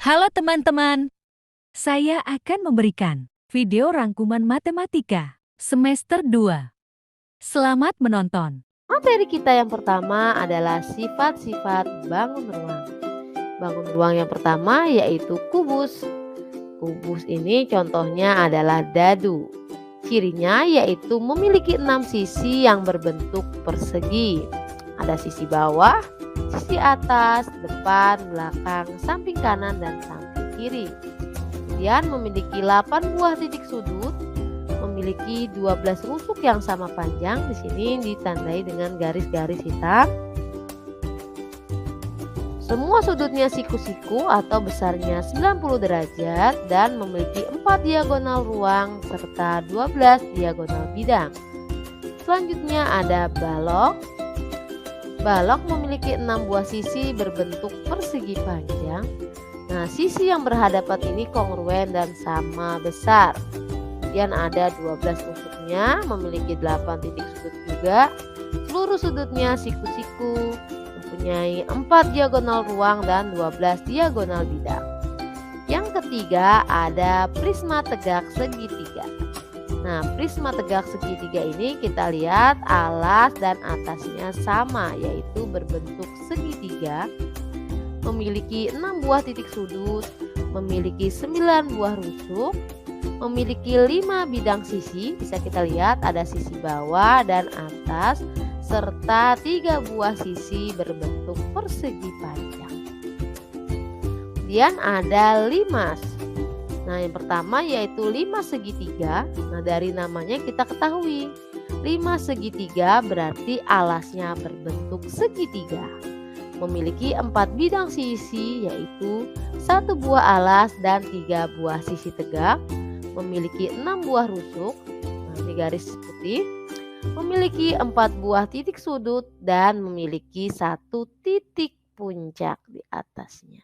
Halo teman-teman, saya akan memberikan video rangkuman matematika semester 2. Selamat menonton. Materi kita yang pertama adalah sifat-sifat bangun ruang. Bangun ruang yang pertama yaitu kubus. Kubus ini contohnya adalah dadu. Cirinya yaitu memiliki 6 sisi yang berbentuk persegi. Ada sisi bawah, sisi atas, depan, belakang, samping kanan, dan samping kiri. Kemudian memiliki 8 buah titik sudut, memiliki 12 rusuk yang sama panjang. Di sini ditandai dengan garis-garis hitam. Semua sudutnya siku-siku atau besarnya 90 derajat dan memiliki 4 diagonal ruang serta 12 diagonal bidang. Selanjutnya ada balok. Balok memiliki 6 buah sisi berbentuk persegi panjang. Nah, sisi yang berhadapan ini kongruen dan sama besar. Kemudian ada 12 rusuknya, memiliki 8 titik sudut juga. Seluruh sudutnya siku-siku, mempunyai 4 diagonal ruang dan 12 diagonal bidang. Yang ketiga ada prisma tegak segitiga. Nah, prisma tegak segitiga ini kita lihat alas dan atasnya sama, yaitu berbentuk segitiga, memiliki 6 buah titik sudut, memiliki 9 buah rusuk, memiliki 5 bidang sisi. Bisa kita lihat ada sisi bawah dan atas serta 3 buah sisi berbentuk persegi panjang. Kemudian ada limas. Nah, yang pertama yaitu limas segitiga. Nah, dari namanya kita ketahui limas segitiga berarti alasnya berbentuk segitiga, memiliki 4 bidang sisi yaitu 1 buah alas dan 3 buah sisi tegak, memiliki 6 buah rusuk. Nah, ini garis putih, memiliki 4 buah titik sudut dan memiliki 1 titik puncak di atasnya.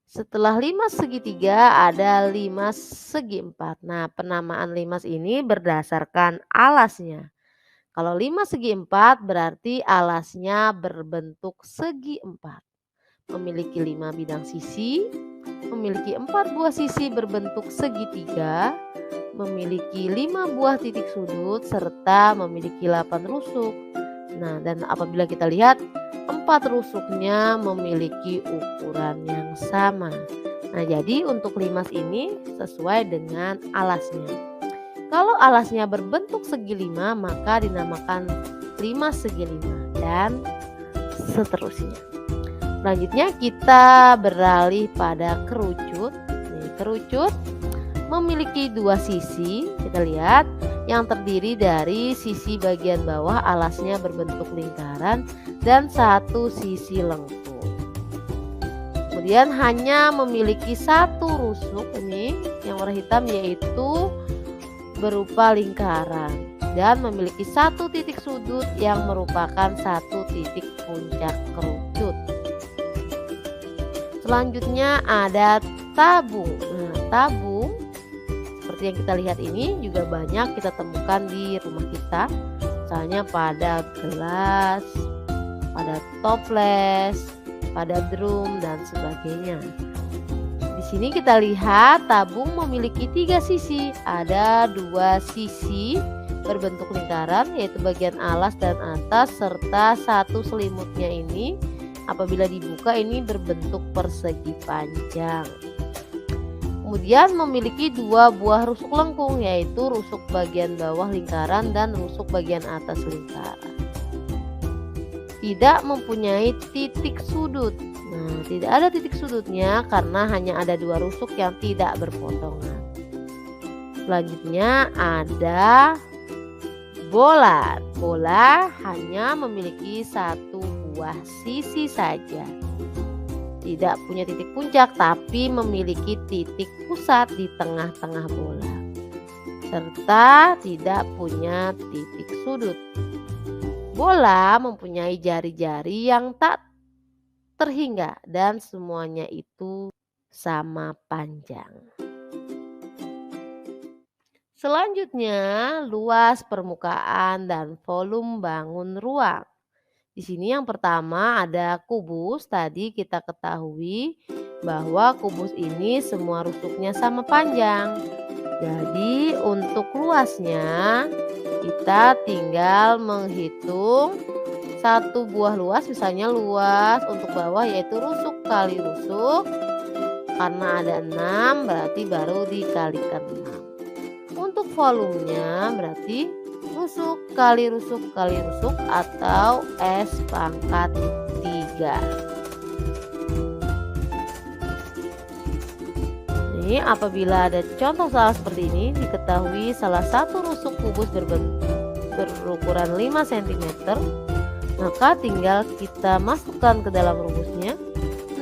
Setelah limas segitiga ada limas segi empat. Nah, penamaan limas ini berdasarkan alasnya. Kalau limas segi empat berarti alasnya berbentuk segi empat, memiliki 5 bidang sisi, memiliki 4 buah sisi berbentuk segitiga, memiliki 5 buah titik sudut, serta memiliki 8 rusuk. Nah, dan apabila kita lihat 4 rusuknya memiliki ukuran yang sama. Nah, jadi untuk limas ini sesuai dengan alasnya. Kalau alasnya berbentuk segi 5 maka dinamakan limas segi 5 dan seterusnya. Selanjutnya kita beralih pada kerucut. Kerucut memiliki 2 sisi, kita lihat, yang terdiri dari sisi bagian bawah alasnya berbentuk lingkaran dan 1 sisi lengkung. Kemudian hanya memiliki 1 rusuk ini yang warna hitam yaitu berupa lingkaran dan memiliki 1 titik sudut yang merupakan 1 titik puncak kerucut. Selanjutnya ada tabung. Nah, tabung seperti yang kita lihat ini juga banyak kita temukan di rumah kita, misalnya pada gelas, pada toples, pada drum dan sebagainya. Di sini kita lihat tabung memiliki 3 sisi. Ada 2 sisi berbentuk lingkaran yaitu bagian alas dan atas serta 1 selimutnya ini apabila dibuka ini berbentuk persegi panjang. Kemudian memiliki 2 buah rusuk lengkung yaitu rusuk bagian bawah lingkaran dan rusuk bagian atas lingkaran. Tidak mempunyai titik sudut. Nah, tidak ada titik sudutnya karena hanya ada 2 rusuk yang tidak berpotongan. Selanjutnya ada bola. Bola hanya memiliki 1 buah sisi saja. Tidak punya titik puncak tapi memiliki titik pusat di tengah-tengah bola, serta tidak punya titik sudut. Bola mempunyai jari-jari yang tak terhingga dan semuanya itu sama panjang. Selanjutnya, luas permukaan dan volume bangun ruang. Di sini yang pertama ada kubus, tadi kita ketahui bahwa kubus ini semua rusuknya sama panjang. Jadi untuk luasnya kita tinggal menghitung satu buah luas, misalnya luas untuk bawah yaitu rusuk kali rusuk. Karena ada 6 berarti baru dikalikan 6. Untuk volumenya berarti rusuk kali rusuk kali rusuk atau S pangkat 3. Ini apabila ada contoh soal seperti ini, diketahui salah satu rusuk kubus berukuran 5 cm, maka tinggal kita masukkan ke dalam rumusnya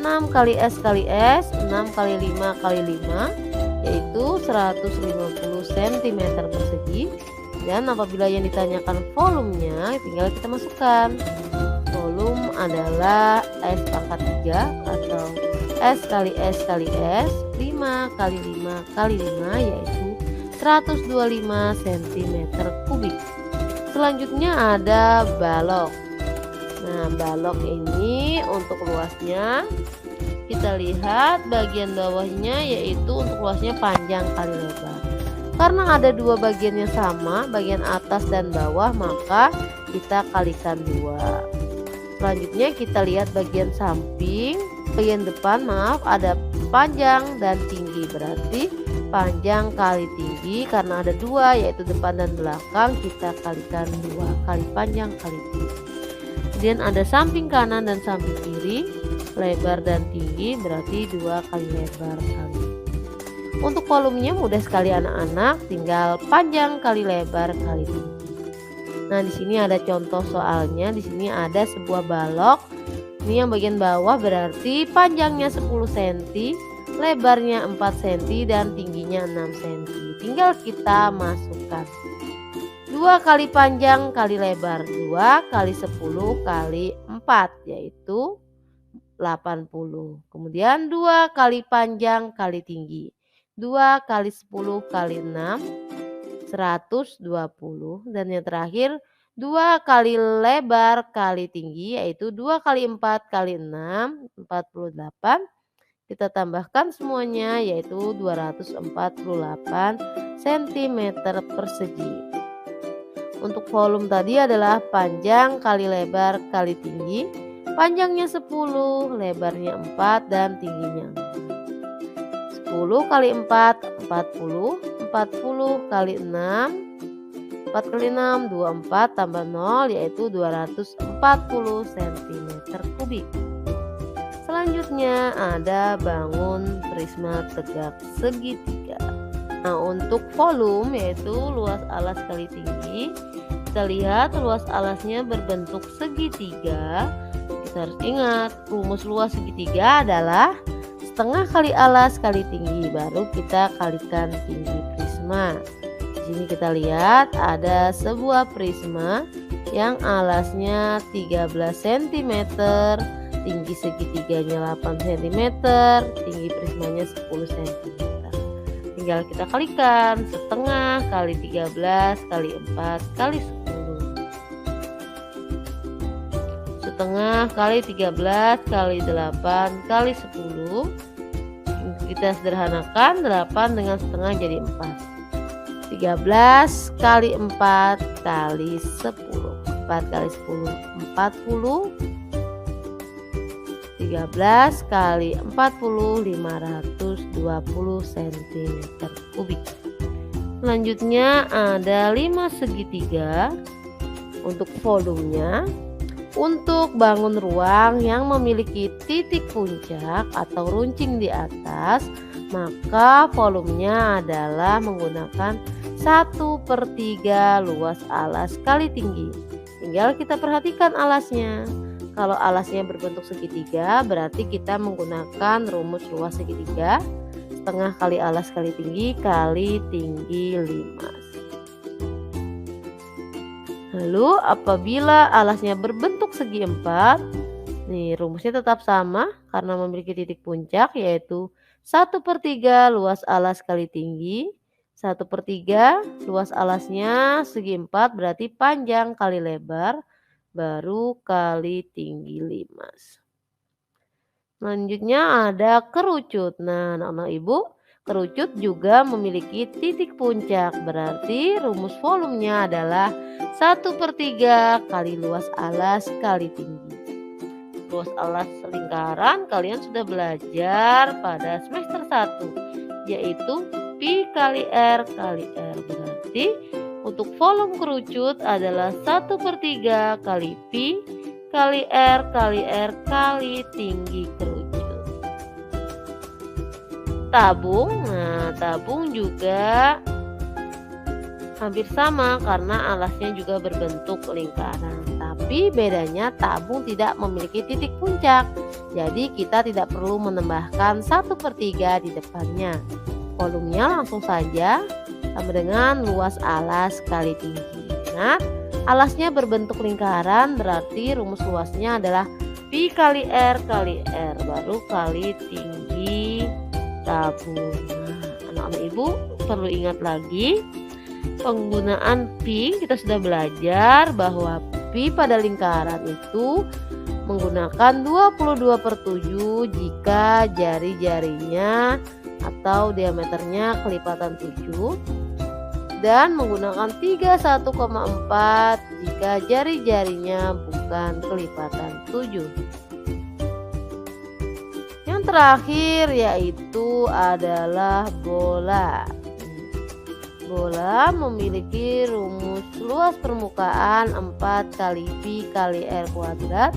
6 kali S kali S, 6 kali 5 kali 5, yaitu 150 cm persegi. Dan apabila yang ditanyakan volumenya, tinggal kita masukkan. Volume adalah S pangkat 3 atau S kali S kali S, 5 kali 5 kali 5, yaitu 125 cm kubik. Selanjutnya ada balok. Nah, balok ini untuk luasnya kita lihat bagian bawahnya yaitu untuk luasnya panjang kali lebar. Karena ada dua bagian yang sama, bagian atas dan bawah, maka kita kalikan 2. Selanjutnya kita lihat bagian samping, bagian depan ada panjang dan tinggi, berarti panjang kali tinggi. Karena ada 2 yaitu depan dan belakang, kita kalikan 2 kali panjang kali tinggi. Kemudian ada samping kanan dan samping kiri, lebar dan tinggi, berarti 2 kali lebar kali. Untuk volumenya mudah sekali anak-anak, tinggal panjang kali lebar kali tinggi. Nah, di sini ada contoh soalnya. Di sini ada sebuah balok. Ini yang bagian bawah berarti panjangnya 10 cm, lebarnya 4 cm dan tingginya 6 cm. Tinggal kita masukkan 2 kali panjang kali lebar, 2 kali 10 kali 4 yaitu 80. Kemudian 2 kali panjang kali tinggi, 2 kali 10 kali 6, 120. Dan yang terakhir 2 kali lebar kali tinggi yaitu 2 kali 4 kali 6, 48. Kita tambahkan semuanya yaitu 248 cm persegi. Untuk volume tadi adalah panjang kali lebar kali tinggi. Panjangnya 10, lebarnya 4 dan tingginya 10 kali 4, 40. 40 kali 6, 4 kali 6, 24 tambah 0 yaitu 240 cm kubik. Selanjutnya ada bangun prisma tegak segitiga. Nah, untuk volume yaitu luas alas kali tinggi, kita lihat luas alasnya berbentuk segitiga. Kita harus ingat rumus luas segitiga adalah setengah kali alas kali tinggi, baru kita kalikan tinggi prisma. Di sini kita lihat ada sebuah prisma yang alasnya 13 cm, tinggi segitiganya 8 cm, tinggi prismanya 10 cm. Tinggal kita kalikan setengah kali 13 kali 4 kali 10. Setengah kali 13 kali 8 kali 10. Kita sederhanakan 8 dengan setengah jadi 4. 13 kali 4 kali 10. 4 kali 10 40. 13 kali 40 520 cm kubik. Selanjutnya ada 5 segitiga. Untuk volumenya, untuk bangun ruang yang memiliki titik puncak atau runcing di atas, maka volumenya adalah menggunakan 1/3 luas alas kali tinggi. Tinggal kita perhatikan alasnya. Kalau alasnya berbentuk segitiga, berarti kita menggunakan rumus luas segitiga, setengah kali alas kali tinggi kali tinggi 5. Lalu apabila alasnya berbentuk segi 4, nih rumusnya tetap sama karena memiliki titik puncak, yaitu 1/3 luas alas kali tinggi. 1/3 luas alasnya segi 4 berarti panjang kali lebar, baru kali tinggi 5. Selanjutnya ada kerucut. Nah, anak-anak ibu, kerucut juga memiliki titik puncak. Berarti rumus volumenya adalah 1/3 kali luas alas kali tinggi. Luas alas lingkaran kalian sudah belajar pada semester 1, yaitu pi kali R kali R. Berarti untuk volume kerucut adalah 1/3 kali pi kali R kali tinggi kerucut. Tabung, nah tabung juga hampir sama karena alasnya juga berbentuk lingkaran. Tapi bedanya tabung tidak memiliki titik puncak. Jadi kita tidak perlu menambahkan 1/3 di depannya. Volumenya langsung saja sama dengan luas alas kali tinggi. Ingat, alasnya berbentuk lingkaran berarti rumus luasnya adalah pi kali R baru kali tinggi tabung. Nah, anak-anak ibu perlu ingat lagi penggunaan pi. Kita sudah belajar bahwa pi pada lingkaran itu menggunakan 22/7 jika jari-jarinya atau diameternya kelipatan 7 dan menggunakan 31,4 jika jari-jarinya bukan kelipatan 7. Yang terakhir yaitu adalah bola. Bola memiliki rumus luas permukaan 4 kali pi kali R kuadrat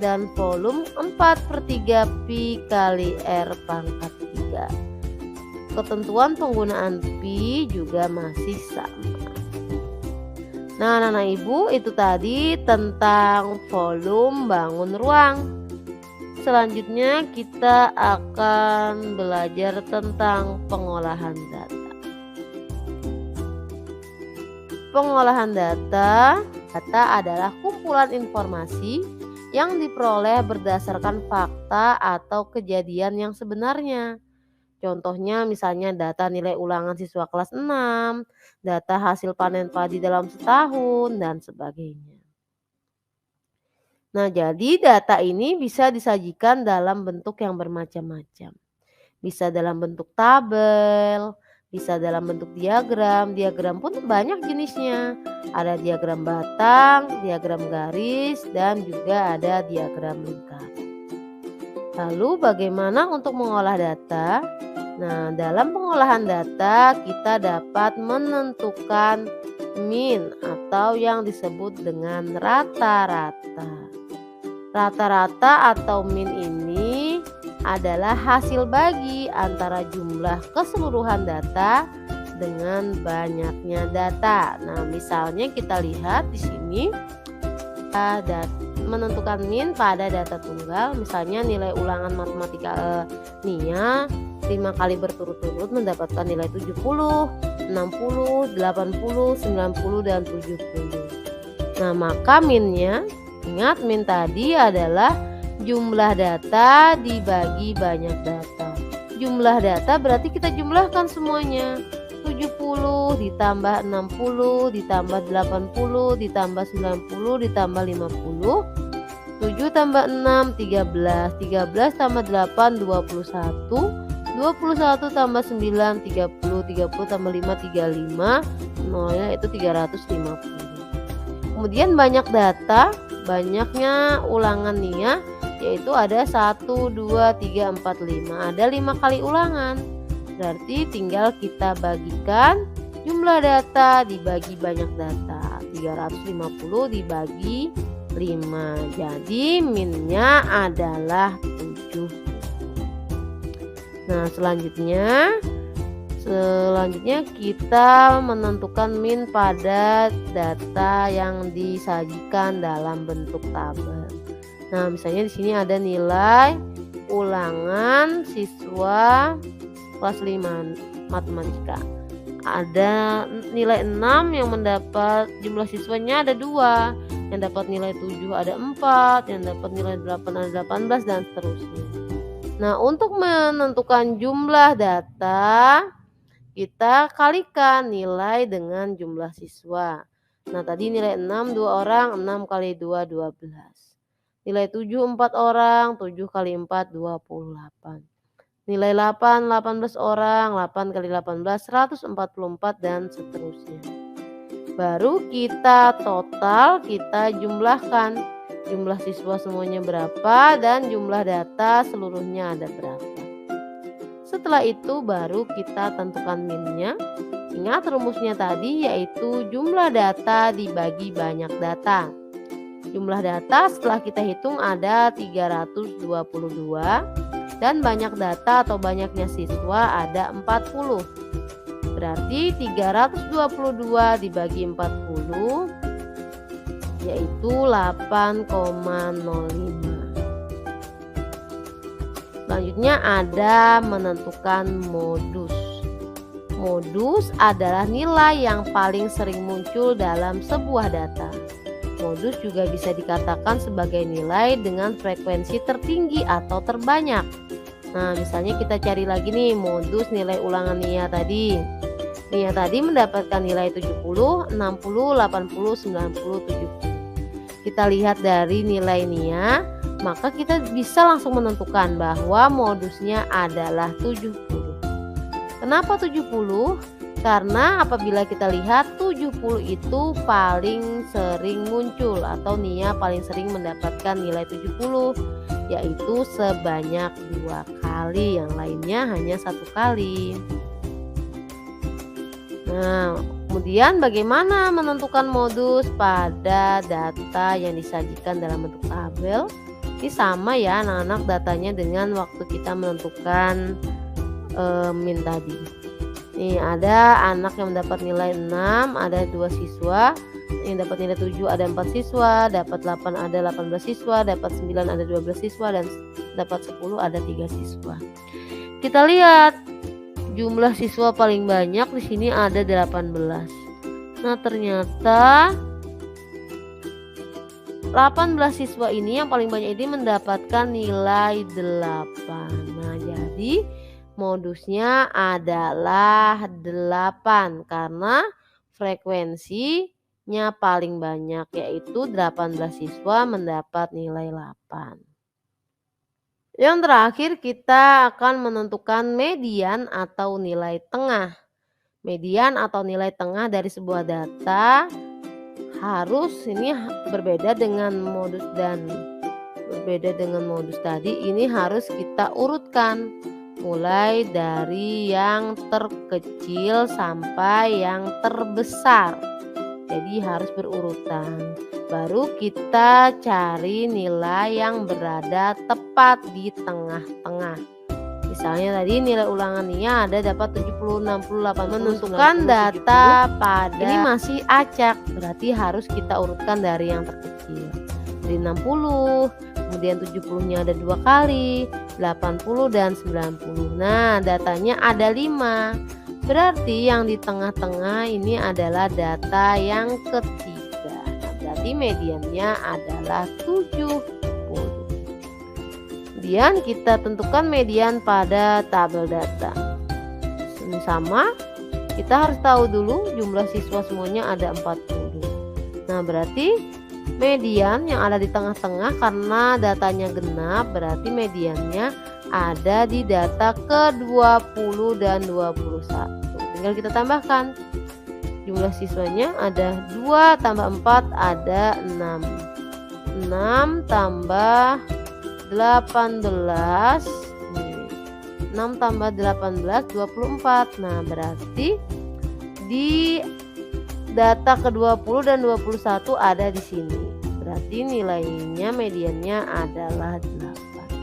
dan volume 4/3 pi kali R pangkat 3. Ketentuan penggunaan pi juga masih sama. Nah, anak-anak ibu, itu tadi tentang volume bangun ruang. Selanjutnya kita akan belajar tentang pengolahan data. Pengolahan data adalah kumpulan informasi yang diperoleh berdasarkan fakta atau kejadian yang sebenarnya. Contohnya misalnya data nilai ulangan siswa kelas 6, data hasil panen padi dalam setahun, dan sebagainya. Nah, jadi data ini bisa disajikan dalam bentuk yang bermacam-macam. Bisa dalam bentuk tabel, bisa dalam bentuk diagram. Diagram pun banyak jenisnya. Ada diagram batang, diagram garis, dan juga ada diagram lingkaran. Lalu bagaimana untuk mengolah data? Nah, dalam pengolahan data kita dapat menentukan min atau yang disebut dengan rata-rata. Rata-rata atau min ini adalah hasil bagi antara jumlah keseluruhan data dengan banyaknya data. Nah, misalnya kita lihat di sini ada menentukan min pada data tunggal, misalnya nilai ulangan matematika NIA 5 kali berturut-turut mendapatkan nilai 70, 60, 80, 90, dan 70. Nah, maka minnya, ingat min tadi adalah jumlah data dibagi banyak data. Jumlah data berarti kita jumlahkan semuanya. 70 ditambah 60 ditambah 80 ditambah 90 ditambah 50. 7 tambah 6 13, 13 tambah 8 21, 21 tambah 9 30, 30 tambah 5 35, nolnya itu 350. Kemudian banyak data, banyaknya ulangan NIA yaitu ada 1, 2, 3, 4, 5. Ada 5 kali ulangan. Berarti tinggal kita bagikan jumlah data dibagi banyak data. 350 dibagi 5. Jadi minnya adalah 7. Nah, selanjutnya kita menentukan min pada data yang disajikan dalam bentuk tabel. Nah, misalnya di sini ada nilai ulangan siswa kelas 5 matematika. Ada nilai 6 yang mendapat jumlah siswanya ada 2, yang dapat nilai 7 ada 4, yang dapat nilai 8 ada 18, dan seterusnya. Nah, untuk menentukan jumlah data, kita kalikan nilai dengan jumlah siswa. Nah, tadi nilai 6 2 orang, 6 kali 2 12. Nilai 7 4 orang, 7 kali 4 28. Nilai 8 18 orang, 8 kali 18 144 dan seterusnya. Baru kita total, kita jumlahkan jumlah siswa semuanya berapa dan jumlah data seluruhnya ada berapa. Setelah itu baru kita tentukan minnya. Ingat rumusnya tadi yaitu jumlah data dibagi banyak data. Jumlah data setelah kita hitung ada 322 dan banyak data atau banyaknya siswa ada 40. Berarti 322 dibagi 40 yaitu 8,05. Selanjutnya ada menentukan modus. Modus adalah nilai yang paling sering muncul dalam sebuah data. Modus juga bisa dikatakan sebagai nilai dengan frekuensi tertinggi atau terbanyak. Nah, misalnya kita cari lagi nih modus nilai ulangan Nia tadi. Nia tadi mendapatkan nilai 70, 60, 80, 90, 70. Kita lihat dari nilai Nia, maka kita bisa langsung menentukan bahwa modusnya adalah 70. Kenapa 70? Karena apabila kita lihat 70 itu paling sering muncul atau Nia paling sering mendapatkan nilai 70, yaitu sebanyak 2 kali, yang lainnya hanya 1 kali. Nah, kemudian bagaimana menentukan modus pada data yang disajikan dalam bentuk tabel? Ini sama ya anak-anak, datanya dengan waktu kita menentukan min tadi. Nih ada anak yang mendapat nilai 6, ada 2 siswa. Yang dapat nilai 7 ada 4 siswa, dapat 8 ada 18 siswa, dapat 9 ada 12 siswa, dan dapat 10 ada 3 siswa. Kita lihat jumlah siswa paling banyak di sini ada 18. Nah, ternyata 18 siswa ini yang paling banyak ini mendapatkan nilai 8. Nah, jadi modusnya adalah 8 karena frekuensinya paling banyak, yaitu 18 siswa mendapat nilai 8. Yang terakhir kita akan menentukan median atau nilai tengah. Median atau nilai tengah dari sebuah data harus ini berbeda dengan modus tadi, ini harus kita urutkan mulai dari yang terkecil sampai yang terbesar. Jadi harus berurutan. Baru kita cari nilai yang berada tepat di tengah-tengah. Misalnya tadi nilai ulangannya ada dapat 70, 60, 80, menentukan 90, data 70. Pada ini masih acak, berarti harus kita urutkan dari yang terkecil. Dari 60, kemudian 70-nya ada 2 kali, 80 dan 90. Nah, datanya ada 5. Berarti yang di tengah-tengah ini adalah data yang ketiga. Nah, berarti mediannya adalah 70. Kemudian kita tentukan median pada tabel data. Ini sama, kita harus tahu dulu jumlah siswa semuanya ada 40. Nah, berarti median yang ada di tengah-tengah karena datanya genap, berarti mediannya ada di data ke-20 dan 21. Tinggal kita tambahkan. Jumlah siswanya ada 2 tambah 4 ada 6. 6 tambah 18. 6 tambah 18 24. Nah, berarti di data ke-20 dan 21 ada di sini. Berarti nilainya mediannya adalah 8.